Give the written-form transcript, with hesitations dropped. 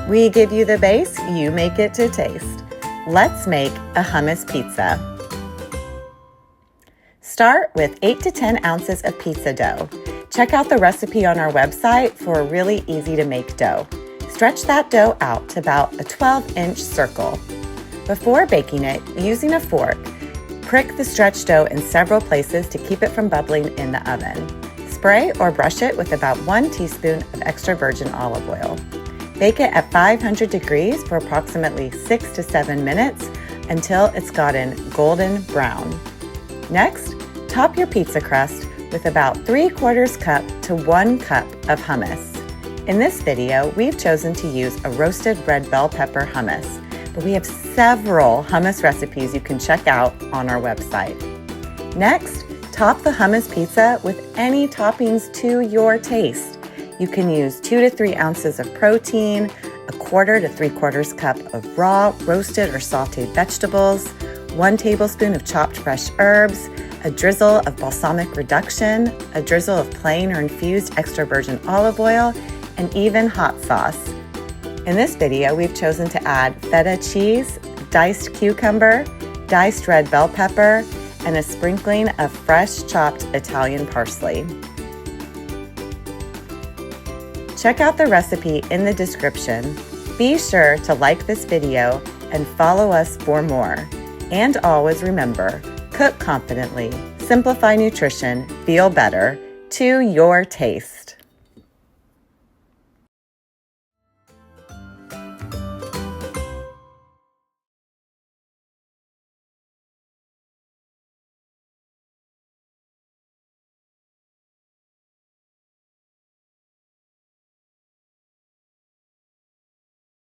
We give you the base, you make it to taste. Let's make a hummus pizza. Start with 8 to 10 ounces of pizza dough. Check out the recipe on our website for a really easy to make dough. Stretch that dough out to about a 12-inch circle. Before baking it, using a fork, prick the stretched dough in several places to keep it from bubbling in the oven. Spray or brush it with about 1 teaspoon of extra virgin olive oil. Bake it at 500 degrees for approximately 6 to 7 minutes until it's gotten golden brown. Next, top your pizza crust with about 3/4 cup to 1 cup of hummus. In this video, we've chosen to use a roasted red bell pepper hummus, but we have several hummus recipes you can check out on our website. Next, top the hummus pizza with any toppings to your taste. You can use 2 to 3 ounces of protein, 1/4 to 3/4 cup of raw, roasted, or sauteed vegetables, 1 tablespoon of chopped fresh herbs, a drizzle of balsamic reduction, a drizzle of plain or infused extra virgin olive oil, and even hot sauce. In this video, we've chosen to add feta cheese, diced cucumber, diced red bell pepper, and a sprinkling of fresh chopped Italian parsley. Check out the recipe in the description. Be sure to like this video and follow us for more. And always remember, cook confidently, simplify nutrition, feel better, to your taste.